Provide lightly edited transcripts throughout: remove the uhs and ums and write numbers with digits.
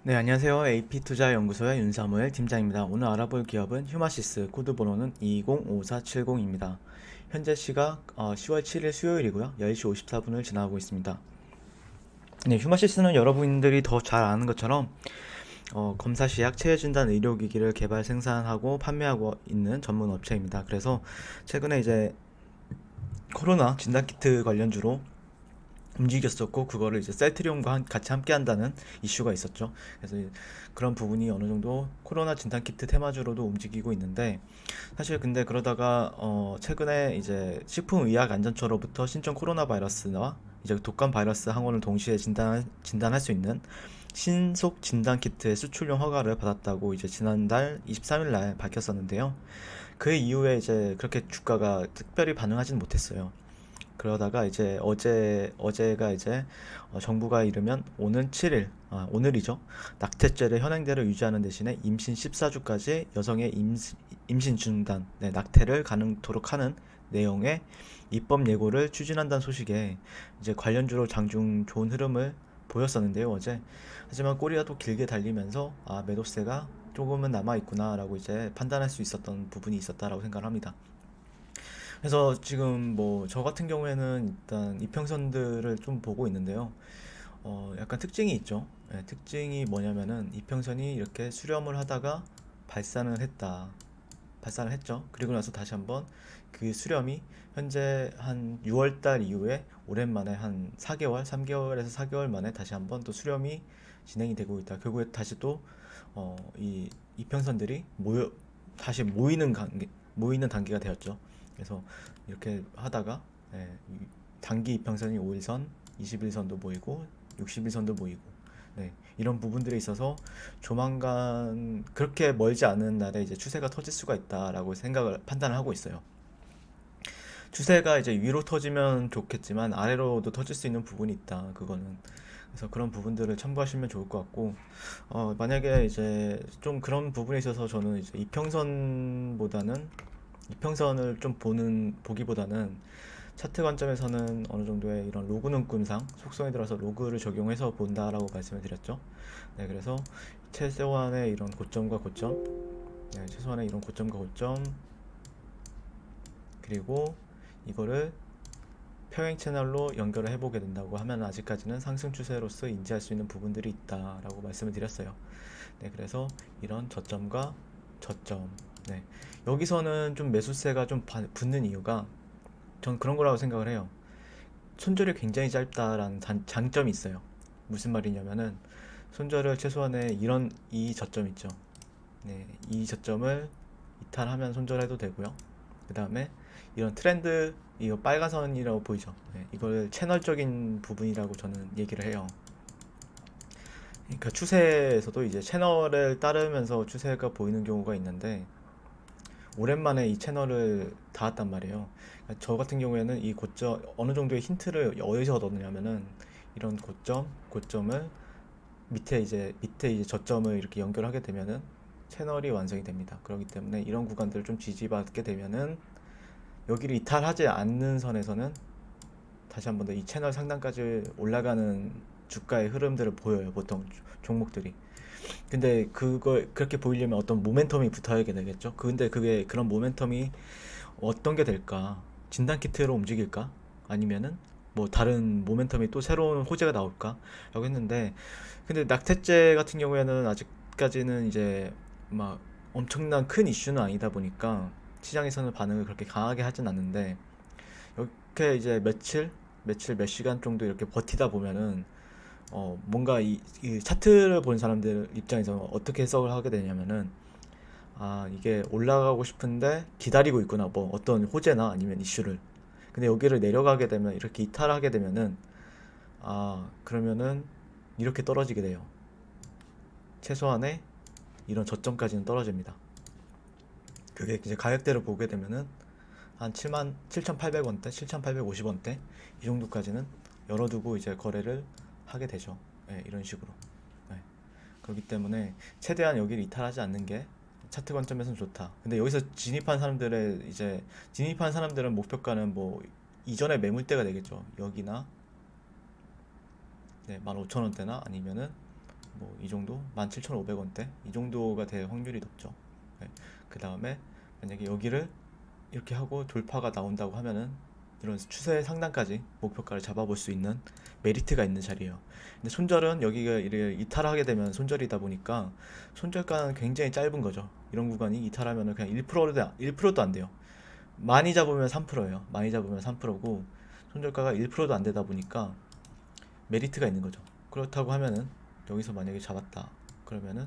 네, 안녕하세요. AP투자연구소의 윤사무엘 팀장입니다. 오늘 알아볼 기업은 휴마시스, 코드 번호는 205470입니다. 현재 시각 10월 7일 수요일이고요. 10시 54분을 지나고 있습니다. 네, 휴마시스는 여러분들이 더 잘 아는 것처럼 검사 시약 체외 진단 의료기기를 개발 생산하고 판매하고 있는 전문 업체입니다. 그래서 최근에 이제 코로나 진단키트 관련주로 움직였었고, 그거를 이제 셀트리온과 같이 함께 한다는 이슈가 있었죠. 그래서 그런 부분이 어느 정도 코로나 진단키트 테마주로도 움직이고 있는데, 사실 근데 그러다가 최근에 이제 식품의약안전처로부터 신종 코로나 바이러스와 이제 독감 바이러스 항원을 동시에 진단할 수 있는 신속 진단키트의 수출용 허가를 받았다고 이제 지난달 23일 날 밝혔었는데요. 그 이후에 이제 그렇게 주가가 특별히 반응하지는 못했어요. 그러다가 이제 어제가 이제 정부가 이르면 오는 7일, 오늘이죠. 낙태죄를 현행대로 유지하는 대신에 임신 14주까지 여성의 임신 중단, 네, 낙태를 가능토록 하는 내용의 입법 예고를 추진한다는 소식에 이제 관련주로 장중 좋은 흐름을 보였었는데요, 어제. 하지만 꼬리가 또 길게 달리면서 매도세가 조금은 남아 있구나라고 이제 판단할 수 있었던 부분이 있었다라고 생각합니다. 그래서 지금 뭐 저 같은 경우에는 일단 이평선들을 좀 보고 있는데요. 약간 특징이 있죠. 예, 특징이 뭐냐면은 이평선이 이렇게 수렴을 하다가 발산을 했다. 발산을 했죠. 그리고 나서 다시 한번 그 수렴이 현재 한 6월 달 이후에 오랜만에 한 4개월, 3개월에서 4개월 만에 다시 한번 또 수렴이 진행이 되고 있다. 결국에 다시 또 이 이평선들이 다시 모이는 단계가 되었죠. 그래서 이렇게 하다가 단기 이평선이 5일선, 21선도 모이고 61선도 모이고, 이런 부분들에 있어서 조만간 그렇게 멀지 않은 날에 이제 추세가 터질 수가 있다라고 판단을 하고 있어요. 추세가 이제 위로 터지면 좋겠지만 아래로도 터질 수 있는 부분이 있다. 그거는. 그래서 그런 부분들을 참고하시면 좋을 것 같고, 만약에 이제 좀 그런 부분에 있어서 저는 이제 이평선을 좀 보기보다는 차트 관점에서는 어느 정도의 이런 로그 눈금상 속성에 들어서 로그를 적용해서 본다라고 말씀을 드렸죠. 네, 그래서 최소한의 이런 고점과 고점, 최소한의 이런 고점과 고점, 그리고 이거를 평행 채널로 연결을 해보게 된다고 하면 아직까지는 상승 추세로서 인지할 수 있는 부분들이 있다라고 말씀을 드렸어요. 네, 그래서 이런 저점과 저점, 네, 여기서는 좀 매수세가 좀 붙는 이유가 전 그런 거라고 생각을 해요. 손절이 굉장히 짧다라는 장점이 있어요. 무슨 말이냐면은 손절을 최소한의 이 저점 있죠. 네, 이 저점을 이탈하면 손절해도 되고요. 그 다음에 이런 트렌드, 이거 빨간 선이라고 보이죠. 네, 이걸 채널적인 부분이라고 저는 얘기를 해요. 그러니까 추세에서도 이제 채널을 따르면서 추세가 보이는 경우가 있는데, 오랜만에 이 채널을 닿았단 말이에요. 그러니까 저 같은 경우에는 이 고점, 어느 정도의 힌트를 어디서 얻었냐면은 이런 고점을 밑에 이제 저점을 이렇게 연결하게 되면은 채널이 완성이 됩니다. 그렇기 때문에 이런 구간들을 좀 지지받게 되면은 여기를 이탈하지 않는 선에서는 다시 한번 더 이 채널 상단까지 올라가는 주가의 흐름들을 보여요. 보통 종목들이. 근데 그걸 그렇게 보이려면 어떤 모멘텀이 붙어야 되겠죠. 근데 그런 모멘텀이 어떤 게 될까? 진단 키트로 움직일까? 아니면은 뭐 다른 모멘텀이 또 새로운 호재가 나올까? 라고 했는데, 근데 낙태죄 같은 경우에는 아직까지는 이제 막 엄청난 큰 이슈는 아니다 보니까 시장에서는 반응을 그렇게 강하게 하진 않는데, 이렇게 이제 며칠 몇 시간 정도 이렇게 버티다 보면은 뭔가 이 차트를 본 사람들 입장에서 어떻게 해석을 하게 되냐면은, 이게 올라가고 싶은데 기다리고 있구나. 뭐 어떤 호재나 아니면 이슈를. 근데 여기를 내려가게 되면, 이렇게 이탈하게 되면은, 그러면은 이렇게 떨어지게 돼요. 최소한의 이런 저점까지는 떨어집니다. 그게 이제 가격대를 보게 되면은 한 7,800원대, 7,850원대 이 정도까지는 열어두고 이제 거래를 하게 되죠. 이런 식으로. 네. 그렇기 때문에 최대한 여기를 이탈하지 않는 게 차트 관점에서는 좋다. 근데 여기서 진입한 사람들은 목표가는 뭐 이전의 매물대가 되겠죠. 여기나 15,000원대나 아니면은 뭐 이 정도 17,500원대 이 정도가 될 확률이 높죠. 네. 그 다음에 만약에 여기를 이렇게 하고 돌파가 나온다고 하면은 이런 추세 상단까지 목표가를 잡아볼 수 있는 메리트가 있는 자리예요. 근데 손절은 여기가 이렇게 이탈하게 되면 손절이다 보니까 손절가는 굉장히 짧은 거죠. 이런 구간이 이탈하면은 그냥 1%도 안 돼요. 많이 잡으면 3%예요. 많이 잡으면 3%고 손절가가 1%도 안 되다 보니까 메리트가 있는 거죠. 그렇다고 하면은 여기서 만약에 잡았다 그러면은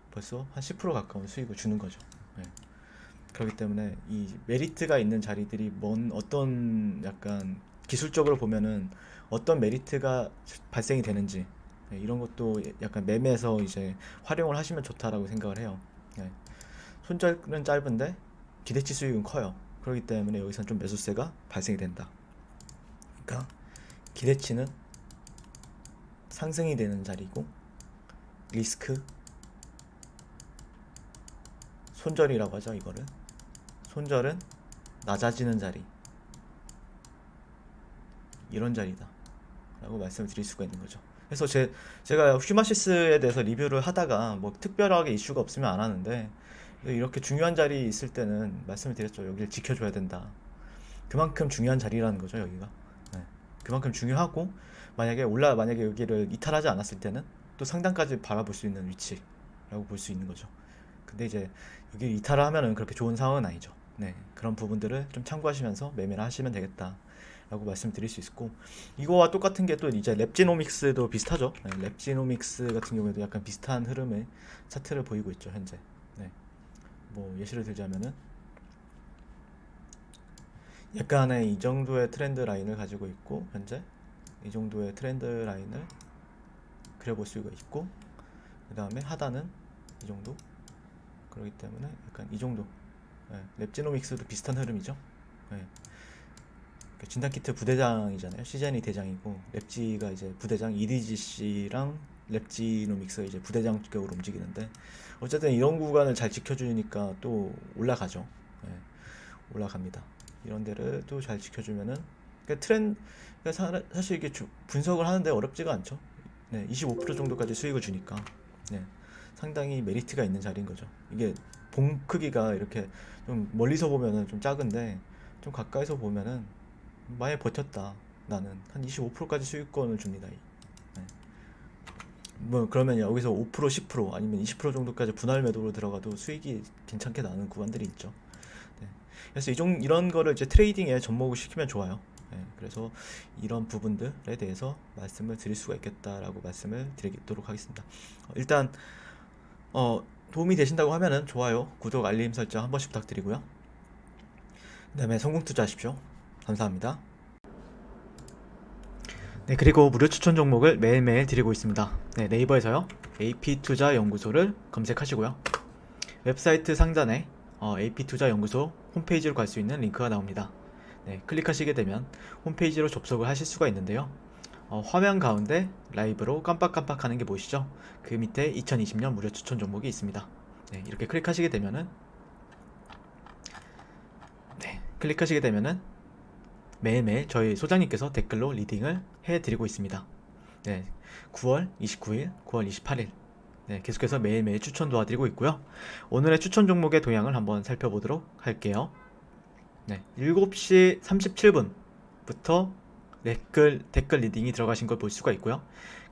벌써 한 10% 가까운 수익을 주는 거죠. 네. 그렇기 때문에 이 메리트가 있는 자리들이 어떤 약간 기술적으로 보면은 어떤 메리트가 발생이 되는지, 네, 이런 것도 약간 매매에서 이제 활용을 하시면 좋다라고 생각을 해요. 네. 손절은 짧은데 기대치 수익은 커요. 그렇기 때문에 여기서는 좀 매수세가 발생이 된다. 그러니까 기대치는 상승이 되는 자리고 리스크 손절이라고 하죠. 이거를 손절은 낮아지는 자리, 이런 자리다 라고 말씀을 드릴 수가 있는 거죠. 그래서 제가 휴마시스에 대해서 리뷰를 하다가 뭐 특별하게 이슈가 없으면 안 하는데 이렇게 중요한 자리 있을 때는 말씀을 드렸죠. 여기를 지켜줘야 된다. 그만큼 중요한 자리라는 거죠. 여기가. 네. 그만큼 중요하고 만약에 여기를 이탈하지 않았을 때는 또 상단까지 바라볼 수 있는 위치라고 볼 수 있는 거죠. 근데 이제 여기 이탈을 하면은 그렇게 좋은 상황은 아니죠. 네, 그런 부분들을 좀 참고하시면서 매매를 하시면 되겠다 라고 말씀드릴 수 있고, 이거와 똑같은 게 또 이제 랩지노믹스도 비슷하죠. 네, 랩지노믹스 같은 경우에도 약간 비슷한 흐름의 차트를 보이고 있죠 현재. 네, 뭐 예시를 들자면은 약간의 이 정도의 트렌드 라인을 가지고 있고, 현재 이 정도의 트렌드 라인을 그려볼 수가 있고, 그 다음에 하단은 이 정도. 그렇기 때문에 약간 이 정도. 네, 랩지노믹스도 비슷한 흐름이죠. 네. 진단키트 부대장이잖아요. 시젠이 대장이고 랩지가 이제 부대장, EDGC랑 랩지노믹스가 이제 부대장격으로 움직이는데, 어쨌든 이런 구간을 잘 지켜주니까 또 올라가죠. 네, 올라갑니다. 이런 데를 또 잘 지켜주면은 사실 이게 분석을 하는데 어렵지가 않죠. 네, 25% 정도까지 수익을 주니까 네, 상당히 메리트가 있는 자리인 거죠. 이게 봉 크기가 이렇게 좀 멀리서 보면은 좀 작은데 좀 가까이서 보면은 많이 버텼다. 나는 한 25%까지 수익권을 줍니다. 네. 뭐 그러면 여기서 5% 10% 아니면 20% 정도까지 분할 매도로 들어가도 수익이 괜찮게 나는 구간들이 있죠. 네. 그래서 이런 거를 이제 트레이딩에 접목을 시키면 좋아요. 네. 그래서 이런 부분들에 대해서 말씀을 드릴 수가 있겠다라고 말씀을 드리도록 하겠습니다. 일단 도움이 되신다고 하면은 좋아요, 구독, 알림 설정 한 번씩 부탁드리고요. 그 다음에 성공 투자하십시오. 감사합니다. 네, 그리고 무료 추천 종목을 매일매일 드리고 있습니다. 네, 네이버에서요, AP투자연구소를 검색하시고요. 웹사이트 상단에 AP투자연구소 홈페이지로 갈 수 있는 링크가 나옵니다. 네, 클릭하시게 되면 홈페이지로 접속을 하실 수가 있는데요. 화면 가운데 라이브로 깜빡깜빡 하는 게 보이시죠? 그 밑에 2020년 무료 추천 종목이 있습니다. 네, 이렇게 클릭하시게 되면은 매일매일 저희 소장님께서 댓글로 리딩을 해드리고 있습니다. 네, 9월 29일, 9월 28일 네, 계속해서 매일매일 추천 도와드리고 있고요. 오늘의 추천 종목의 도형을 한번 살펴보도록 할게요. 네, 7시 37분부터 댓글 리딩이 들어가신 걸 볼 수가 있고요.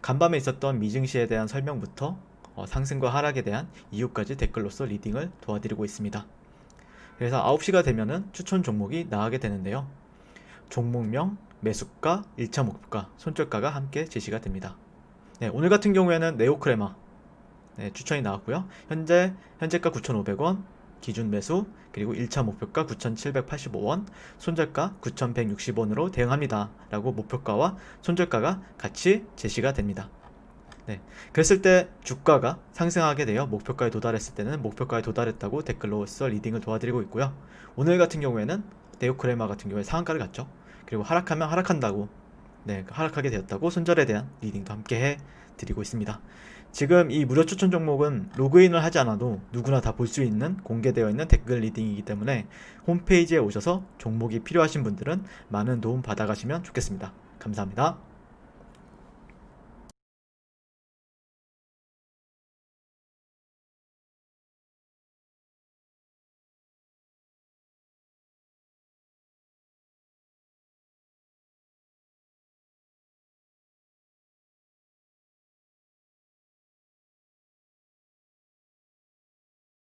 간밤에 있었던 미증시에 대한 설명부터 상승과 하락에 대한 이유까지 댓글로서 리딩을 도와드리고 있습니다. 그래서 9시가 되면은 추천 종목이 나가게 되는데요. 종목명, 매수가, 1차 목표가, 손절가가 함께 제시가 됩니다. 네, 오늘 같은 경우에는 네오크레마 추천이 나왔고요. 현재가 9,500원, 기준 매수, 그리고 1차 목표가 9,785원, 손절가 9,160원으로 대응합니다 라고 목표가와 손절가가 같이 제시가 됩니다. 네, 그랬을 때 주가가 상승하게 되어 목표가에 도달했을 때는 목표가에 도달했다고 댓글로서 리딩을 도와드리고 있고요. 오늘 같은 경우에는 네오크레마 같은 경우에 상한가를 갔죠. 그리고 하락하면 하락한다고, 하락하게 되었다고 손절에 대한 리딩도 함께 해드리고 있습니다. 지금 이 무료 추천 종목은 로그인을 하지 않아도 누구나 다 볼 수 있는 공개되어 있는 댓글 리딩이기 때문에 홈페이지에 오셔서 종목이 필요하신 분들은 많은 도움 받아가시면 좋겠습니다. 감사합니다.